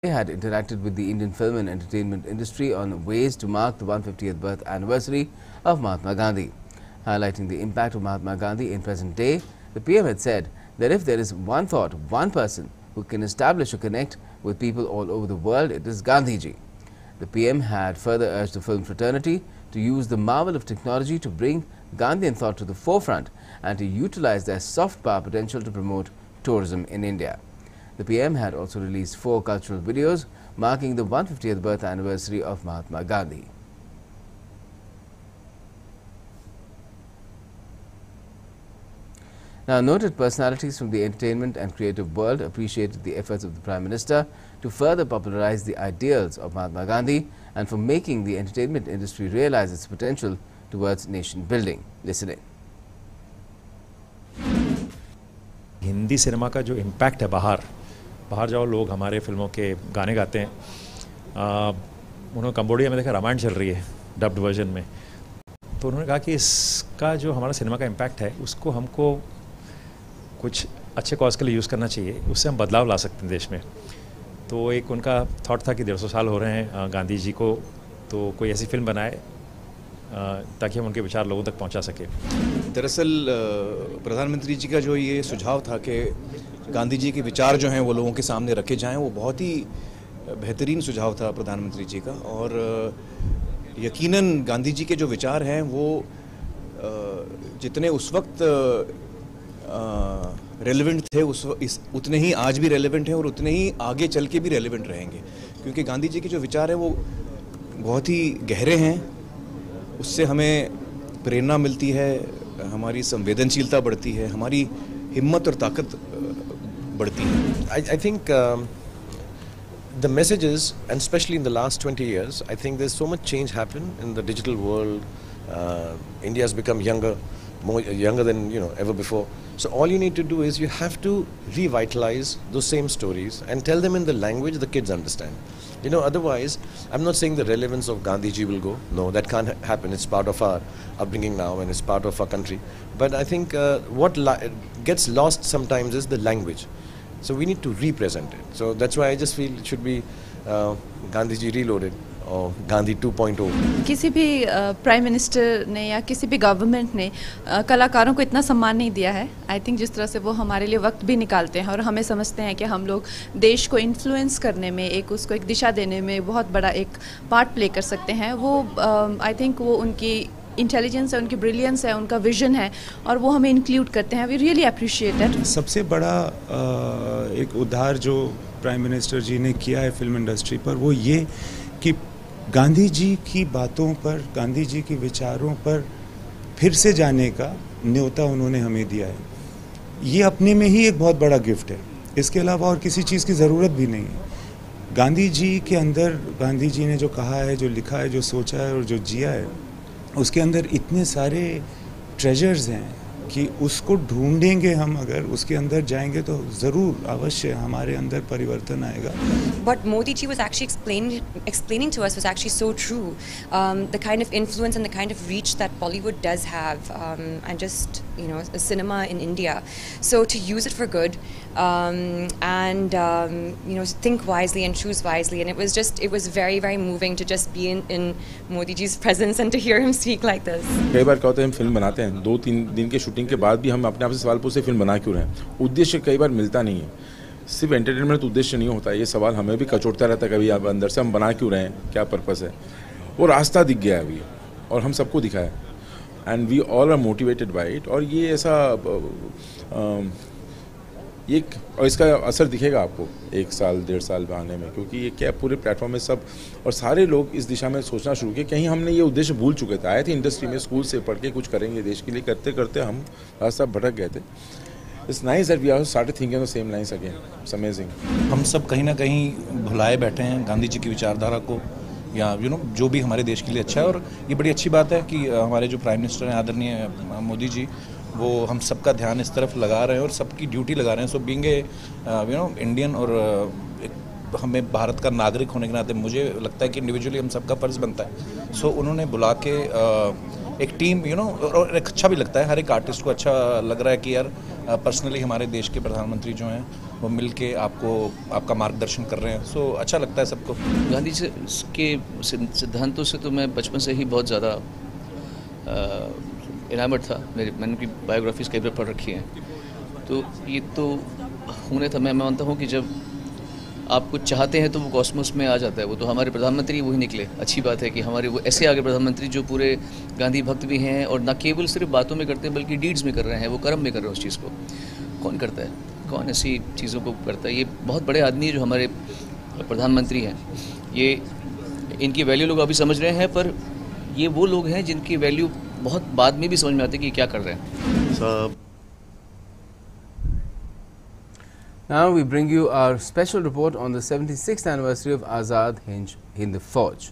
had interacted with the Indian film and entertainment industry on ways to mark the 150th birth anniversary of Mahatma Gandhi. Highlighting the impact of Mahatma Gandhi in present day, the PM had said that if there is one thought, one person who can establish a connect with people all over the world, it is Gandhiji. The PM had further urged the film fraternity to use the marvel of technology to bring Gandhian thought to the forefront and to utilize their soft power potential to promote tourism in India. The PM had also released 4 cultural videos marking the 150th birth anniversary of Mahatma Gandhi. Now, noted personalities from the entertainment and creative world appreciated the efforts of the Prime Minister to further popularize the ideals of Mahatma Gandhi and for making the entertainment industry realize its potential towards nation building. Listen in. Hindi cinema का जो impact है बाहर जाओ, लोग हमारे फिल्मों के गाने गाते हैं। उन्होंने कंबोडिया में देखा रामायण चल रही है डब्ड वर्जन में, तो उन्होंने कहा कि इसका जो हमारा सिनेमा का इम्पैक्ट है उसको हमको कुछ अच्छे कॉज के लिए यूज़ करना चाहिए, उससे हम बदलाव ला सकते हैं देश में। तो एक उनका थॉट था कि 150 साल हो रहे हैं गांधी जी को, तो कोई ऐसी फिल्म बनाए ताकि हम उनके विचार लोगों तक पहुंचा सके। दरअसल प्रधानमंत्री जी का जो ये सुझाव था कि गांधी जी के विचार जो हैं वो लोगों के सामने रखे जाएं, वो बहुत ही बेहतरीन सुझाव था प्रधानमंत्री जी का। और यकीनन गांधी जी के जो विचार हैं वो जितने उस वक्त रेलेवेंट थे उतने ही आज भी रेलेवेंट हैं और उतने ही आगे चल के भी रेलेवेंट रहेंगे, क्योंकि गांधी जी के जो विचार हैं वो बहुत ही गहरे हैं। उससे हमें प्रेरणा मिलती है, हमारी संवेदनशीलता बढ़ती है, हमारी हिम्मत और ताकत बढ़ती है। I think the messages, and especially in the last 20 years, I think there's so much change happened in the digital world. India has become younger, more younger than ever before. So all you need to do is you have to revitalize those same stories and tell them in the language the kids understand. Otherwise, I'm not saying the relevance of Gandhiji will go. No, that can't happen. It's part of our upbringing now and it's part of our country. But I think what gets lost sometimes is the language. So we need to represent it. So that's why I just feel it should be Gandhiji Reloaded और गांधी 2.0। किसी भी prime minister ने या किसी भी government ने कलाकारों को इतना सम्मान नहीं दिया है। आई थिंक जिस तरह से वो हमारे लिए वक्त भी निकालते हैं और हमें समझते हैं कि हम लोग देश को इन्फ्लुएंस करने में, उसको एक दिशा देने में बहुत बड़ा एक पार्ट प्ले कर सकते हैं। वो आई थिंक वो उनकी इंटेलिजेंस है, उनकी ब्रिलियंस है, उनका विजन है और वो हमें इंक्लूड करते हैं। We really appreciate it. सबसे बड़ा एक उद्धार जो प्राइम मिनिस्टर जी ने किया है फिल्म इंडस्ट्री पर, वो ये कि गांधी जी की बातों पर, गांधी जी के विचारों पर फिर से जाने का न्योता उन्होंने हमें दिया है। ये अपने में ही एक बहुत बड़ा गिफ्ट है, इसके अलावा और किसी चीज़ की ज़रूरत भी नहीं है। गांधी जी के अंदर, गांधी जी ने जो कहा है, जो लिखा है, जो सोचा है और जो जिया है, उसके अंदर इतने सारे ट्रेजर्स हैं कि उसको ढूंढेंगे हम, अगर उसके अंदर जाएंगे तो ज़रूर अवश्य हमारे अंदर परिवर्तन आएगा। What Modi ji was actually explaining to us was actually so true. The kind of influence and the kind of reach that Bollywood does have, and just cinema in India. So to use it for good, and think wisely and choose wisely. And it was very, very moving to just be in Modi ji's presence and to hear him speak like this. कई बार क्या होता है, हम film बनाते हैं, 2-3 दिन के shooting के बाद भी हम अपने आप से सवाल पूछते हैं फिल्म बना क्यों रहे हैं। उद्देश्य कई बार मिलता नहीं है, सिर्फ एंटरटेनमेंट उद्देश्य नहीं होता। ये सवाल हमें भी कचोटता रहता है कभी आप अंदर से, हम बना क्यों रहे हैं, क्या पर्पस है। वो रास्ता दिख गया है अभी और हम सबको दिखा है, and we all are motivated by it. और ये ऐसा और इसका असर दिखेगा आपको 1 साल 1.5 साल आने में, क्योंकि ये क्या पूरे प्लेटफॉर्म में सब और सारे लोग इस दिशा में सोचना शुरू किए। कहीं हमने ये उद्देश्य भूल चुके थे, आए थे इंडस्ट्री में स्कूल से पढ़ के कुछ करेंगे देश के लिए, करते करते हम रास्ता भटक गए थे। It's nice that we also started thinking on the same lines again. It's amazing. हम सब कहीं ना कहीं भुलाए बैठे हैं गांधी जी की विचारधारा को, या जो भी हमारे देश के लिए अच्छा है। और ये बड़ी अच्छी बात है कि हमारे जो प्राइम मिनिस्टर हैं आदरणीय मोदी जी, वो हम सबका ध्यान इस तरफ लगा रहे हैं और सबकी ड्यूटी लगा रहे हैं। सो बीइंग ए इंडियन और हमें भारत का नागरिक होने के नाते मुझे लगता है कि इंडिविजुअली हम सबका फ़र्ज़ बनता है। सो उन्होंने बुला के एक टीम और एक अच्छा भी लगता है, हर एक आर्टिस्ट को अच्छा लग रहा है कि यार पर्सनली हमारे देश के प्रधानमंत्री जो हैं वो मिल के आपका मार्गदर्शन कर रहे हैं, सो अच्छा लगता है सबको। गांधी जी के सिद्धांतों से तो मैं बचपन से ही बहुत ज़्यादा इनामत था। मैंने उनकी बायोग्राफीज कई बार पढ़ रखी हैं, तो ये तो होने था। मैं मानता हूँ कि जब आप कुछ चाहते हैं तो वो कॉस्मोस में आ जाता है। वो तो हमारे प्रधानमंत्री वही निकले। अच्छी बात है कि हमारे वो ऐसे आगे प्रधानमंत्री जो पूरे गांधी भक्त भी हैं और न केवल सिर्फ बातों में करते हैं बल्कि डीड्स में कर रहे हैं, वो कर्म में कर रहे हैं उस चीज़ को। कौन करता है, कौन ऐसी चीज़ों को करता है? ये बहुत बड़े आदमी है जो हमारे प्रधानमंत्री हैं। ये इनकी वैल्यू लोग अभी समझ रहे हैं, पर ये वो लोग हैं जिनकी वैल्यू बहुत बाद में भी समझ में आती है कि क्या कर रहे हैं। Now we bring you our special report on the 76th anniversary of Azad Hind Fauj.